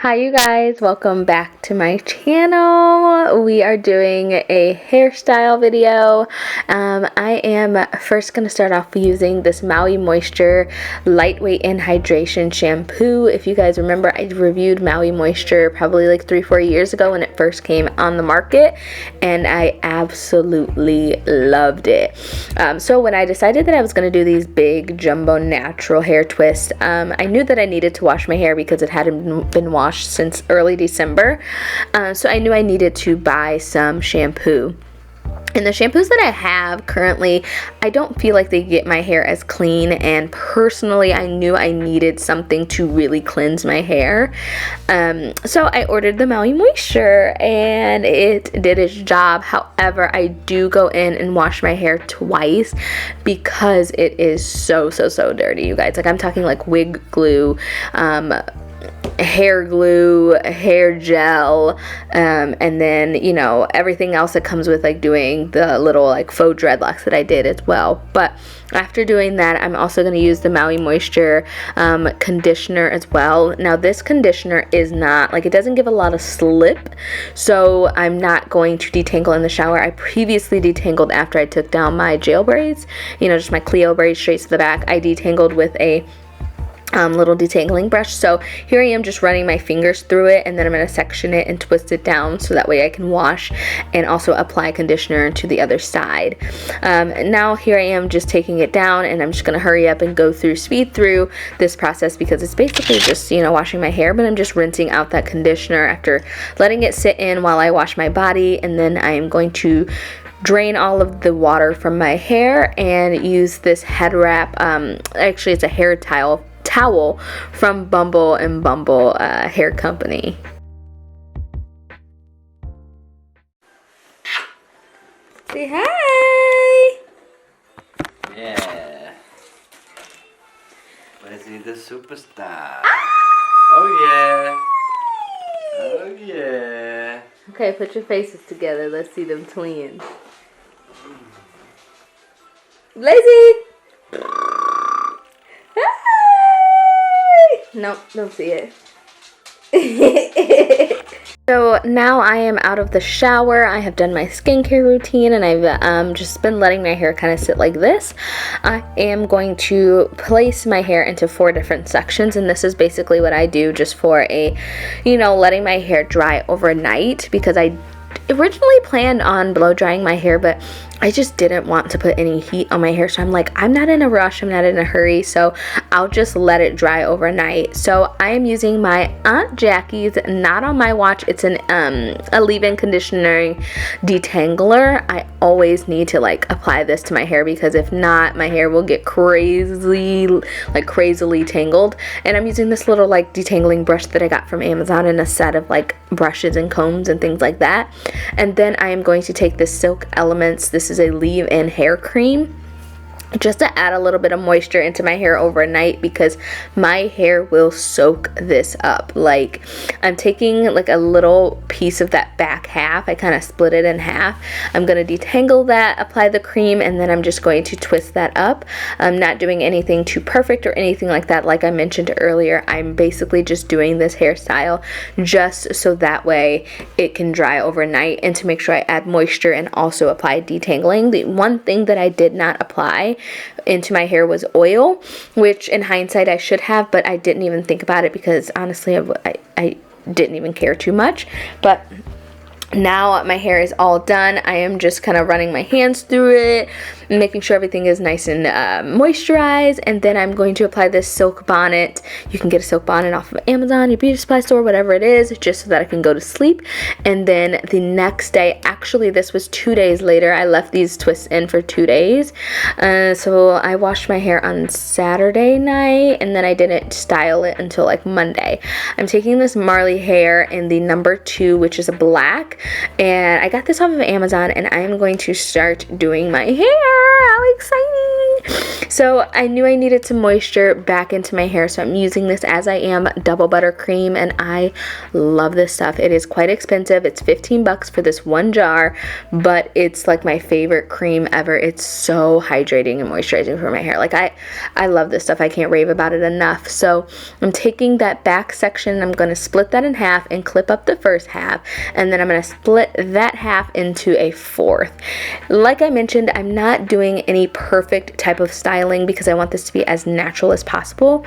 Hi you guys, welcome back to my channel. We are doing a hairstyle video. I am first going to start off using this Maui Moisture Lightweight and Hydration Shampoo. If you guys remember, I reviewed Maui Moisture probably like 3-4 years ago when it first came on the market, and I absolutely loved it. So when I decided that I was going to do these big jumbo natural hair twists, I knew that I needed to wash my hair because it hadn't been washed since early December, so I knew I needed to buy some shampoo. And the shampoos that I have currently, I don't feel like they get my hair as clean, and personally I knew I needed something to really cleanse my hair. So I ordered the Maui Moisture and it did its job. However, I do go in and wash my hair twice because it is so dirty, you guys. Like, I'm talking like wig glue, hair glue, hair gel, and then, you know, everything else that comes with like doing the little like faux dreadlocks that I did as well. But after doing that, I'm also going to use the Maui Moisture conditioner as well. Now this conditioner is not, like, it doesn't give a lot of slip, so I'm not going to detangle in the shower. I previously detangled after I took down my jail braids, you know, just my Cleo braids straight to the back. I detangled with a little detangling brush. So here I am just running my fingers through it, and then I'm going to section it and twist it down so that way I can wash and also apply conditioner to the other side. Now here I am just taking it down, and I'm just going to hurry up and speed through this process because it's basically just, you know, washing my hair, but I'm just rinsing out that conditioner after letting it sit in while I wash my body. And then I am going to drain all of the water from my hair and use this head wrap. Actually, it's a hair towel from Bumble and Bumble Hair Company. Say hi! Yeah. Let's see the superstar. Ah! Oh yeah. Oh yeah. Okay, put your faces together. Let's see them twins. Lazy! Nope, don't see it. So now I am out of the shower. I have done my skincare routine, and I've just been letting my hair kind of sit like this. I am going to place my hair into 4 different sections, and this is basically what I do just for a, you know, letting my hair dry overnight, because I originally planned on blow drying my hair, but I just didn't want to put any heat on my hair, so I'm like, I'm not in a rush, I'm not in a hurry, so I'll just let it dry overnight. So I am using my Aunt Jackie's, not on my watch, it's an a leave-in conditioning detangler. I always need to like apply this to my hair, because if not, my hair will get crazily tangled. And I'm using this little like detangling brush that I got from Amazon, in a set of like brushes and combs and things like that. And then I am going to take this Silk Elements, this is a leave-in hair cream, just to add a little bit of moisture into my hair overnight, because my hair will soak this up. Like, I'm taking like a little piece of that back half, I kind of split it in half. I'm going to detangle that, apply the cream, and then I'm just going to twist that up. I'm not doing anything too perfect or anything like that. Like I mentioned earlier, I'm basically just doing this hairstyle just so that way it can dry overnight, and to make sure I add moisture and also apply detangling. The one thing that I did not apply into my hair was oil, which in hindsight I should have, but I didn't even think about it because honestly I didn't even care too much. But now my hair is all done. I am just kind of running my hands through it, making sure everything is nice and moisturized, and then I'm going to apply this silk bonnet. You can get a silk bonnet off of Amazon, your beauty supply store, whatever it is, just so that I can go to sleep. And then the next day, actually this was 2 days later, I left these twists in for 2 days. So I washed my hair on Saturday night, and then I didn't style it until like Monday. I'm taking this Marley hair in the number 2, which is a black, and I got this off of Amazon, and I am going to start doing my hair. How exciting! So I knew I needed some moisture back into my hair, so I'm using this As I Am Double Butter Cream, and I love this stuff. It is quite expensive. It's 15 bucks for this one jar, but it's like my favorite cream ever. It's so hydrating and moisturizing for my hair. Like I love this stuff. I can't rave about it enough. So I'm taking that back section, I'm going to split that in half and clip up the first half, and then I'm going to split that half into a fourth. Like I mentioned, I'm not doing any perfect type of styling because I want this to be as natural as possible.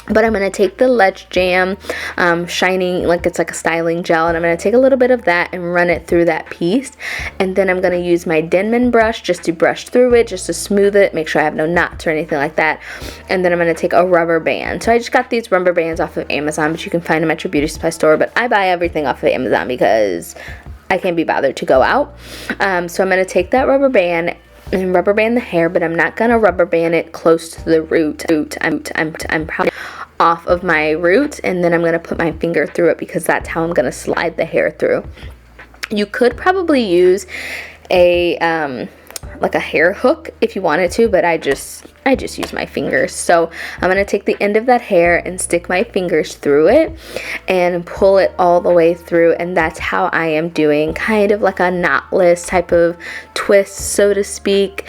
But I'm going to take the Let's Jam shining, like it's like a styling gel, and I'm going to take a little bit of that and run it through that piece. And then I'm going to use my Denman brush just to brush through it, just to smooth it, make sure I have no knots or anything like that. And then I'm going to take a rubber band. So I just got these rubber bands off of Amazon, but you can find them at your beauty supply store. But I buy everything off of Amazon because I can't be bothered to go out. So I'm going to take that rubber band and rubber band the hair, but I'm not going to rubber band it close to the root. I'm probably off of my root, and then I'm going to put my finger through it because that's how I'm going to slide the hair through. You could probably use a like a hair hook if you wanted to, but I just use my fingers. So I'm going to take the end of that hair and stick my fingers through it and pull it all the way through, and that's how I am doing kind of like a knotless type of twist, so to speak.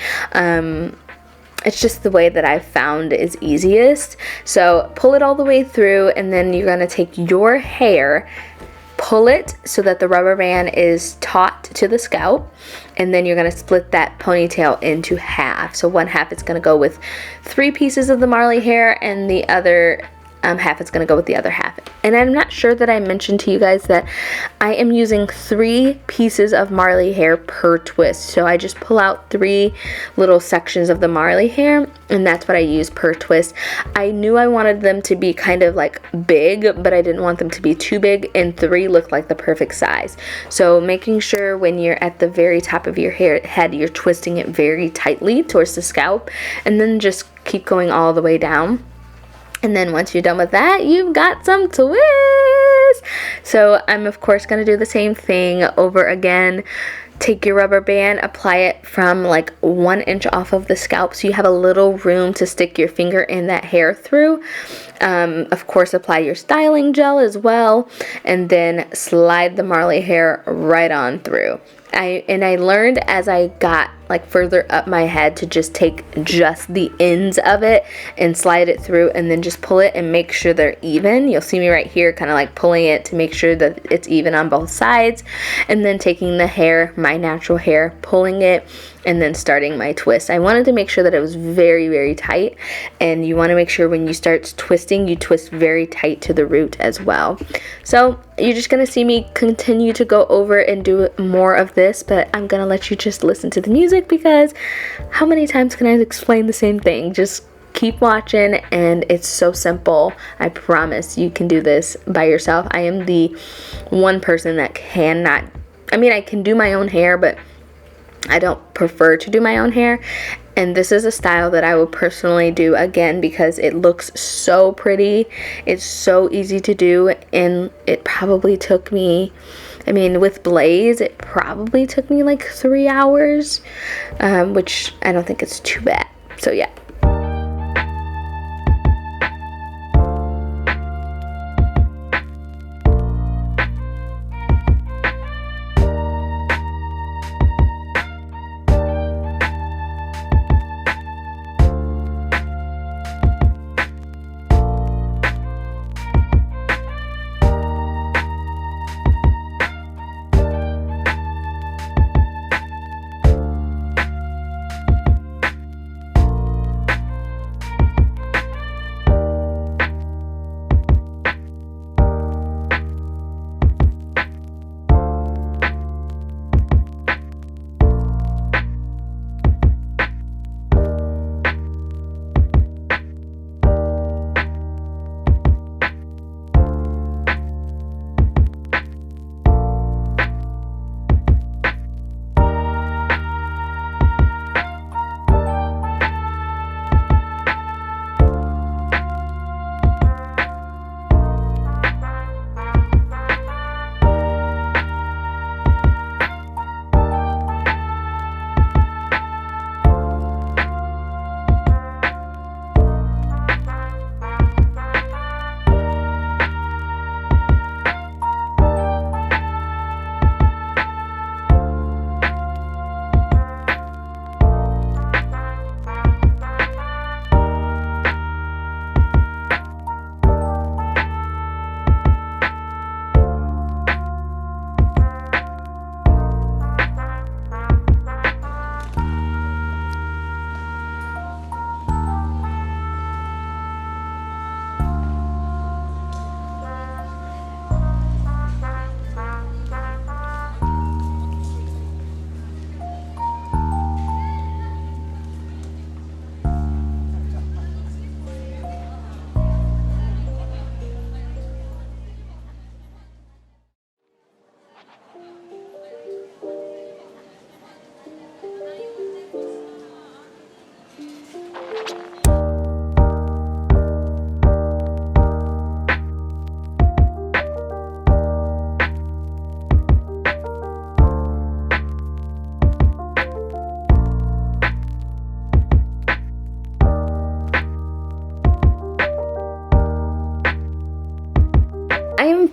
It's just the way that I've found is easiest. So pull it all the way through, and then you're going to take your hair, pull it so that the rubber band is taut to the scalp, and then you're going to split that ponytail into half. So one half is going to go with 3 pieces of the Marley hair, and the other half is going to go with the other half. And I'm not sure that I mentioned to you guys that I am using 3 pieces of Marley hair per twist. So I just pull out 3 little sections of the Marley hair, and that's what I use per twist. I knew I wanted them to be kind of like big, but I didn't want them to be too big, and 3 looked like the perfect size. So making sure when you're at the very top of your head, you're twisting it very tightly towards the scalp, and then just keep going all the way down. And then once you're done with that, you've got some twist. So I'm of course going to do the same thing over again. Take your rubber band, apply it from like 1 inch off of the scalp so you have a little room to stick your finger in that hair through. Of course, apply your styling gel as well, and then slide the Marley hair right on through. I learned as I got like further up my head to just take just the ends of it and slide it through, and then just pull it and make sure they're even. You'll see me right here kind of like pulling it to make sure that it's even on both sides, and then taking the hair, my natural hair, pulling it, and then starting my twist. I wanted to make sure that it was very, very tight, and you want to make sure when you start twisting, you twist very tight to the root as well. So you're just going to see me continue to go over and do more of this, but I'm going to let you just listen to the music because how many times can I explain the same thing? Just keep watching, and it's so simple. I promise you can do this by yourself. I am the one person that cannot, I mean, I can do my own hair, but I don't prefer to do my own hair. And this is a style that I will personally do again because it looks so pretty. It's so easy to do, and it probably took me, I mean, with Blaze, it probably took me like 3 hours, which I don't think it's too bad. So yeah.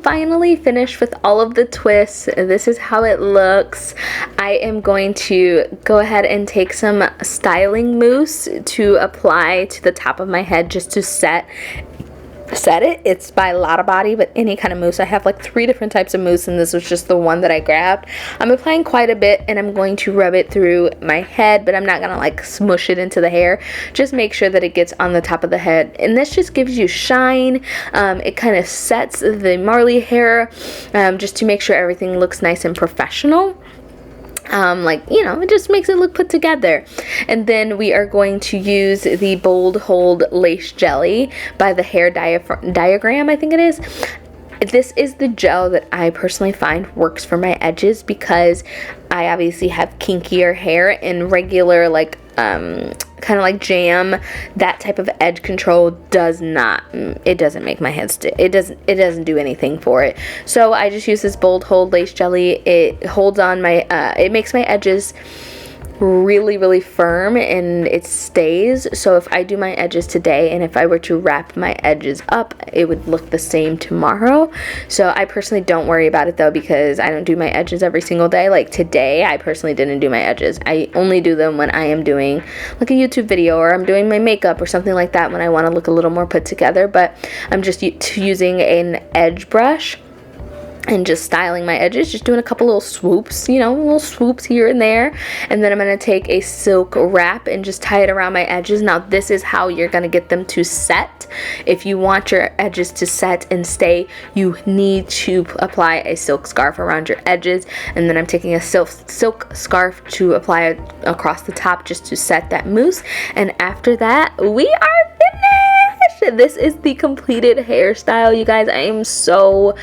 finally finished with all of the twists. This is how it looks. I am going to go ahead and take some styling mousse to apply to the top of my head just to set it. It's by Lotta, but any kind of mousse. I have like 3 different types of mousse, and this was just the one that I grabbed. I'm applying quite a bit, and I'm going to rub it through my head, but I'm not gonna like smush it into the hair. Just make sure that it gets on the top of the head, and this just gives you shine. It kind of sets the Marley hair, just to make sure everything looks nice and professional. Like, you know, it just makes it look put together. And then we are going to use the Bold Hold Lace Jelly by the Hair Diagram, I think it is. This is the gel that I personally find works for my edges, because I obviously have kinkier hair, and regular like kind of like jam, that type of edge control doesn't make my head stick. It doesn't do anything for it. So I just use this Bold Hold Lace Jelly. It holds on my it makes my edges really firm, and it stays. So if I do my edges today, and if I were to wrap my edges up, it would look the same tomorrow. So I personally don't worry about it though, because I don't do my edges every single day. Like today, I personally didn't do my edges. I only do them when I am doing like a YouTube video, or I'm doing my makeup or something like that, when I want to look a little more put together. But I'm just using an edge brush and just styling my edges, just doing a couple little swoops, you know, little swoops here and there. And then I'm going to take a silk wrap and just tie it around my edges. Now this is how you're going to get them to set. If you want your edges to set and stay, you need to apply a silk scarf around your edges. And then I'm taking a silk scarf to apply it across the top, just to set that mousse. And after that, we are finished. This is the completed hairstyle, you guys. I am so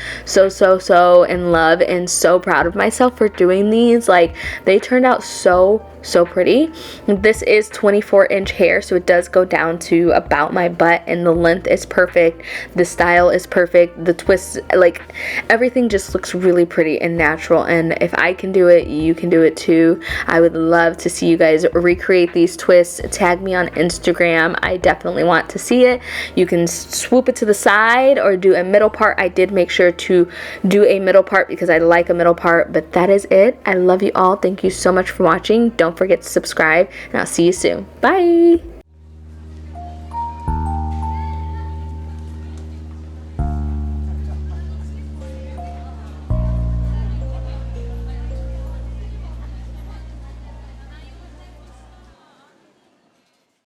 in love and so proud of myself for doing these. Like, they turned out so pretty. This is 24-inch hair, so it does go down to about my butt, and the length is perfect, the style is perfect, the twists, like everything just looks really pretty and natural. And if I can do it, you can do it too. I would love to see you guys recreate these twists. Tag me on Instagram. I definitely want to see it. You can swoop it to the side or do a middle part. I did make sure to do a middle part because I like a middle part. But that is it. I love you all. Thank you so much for watching. Don't forget to subscribe, and I'll see you soon. Bye.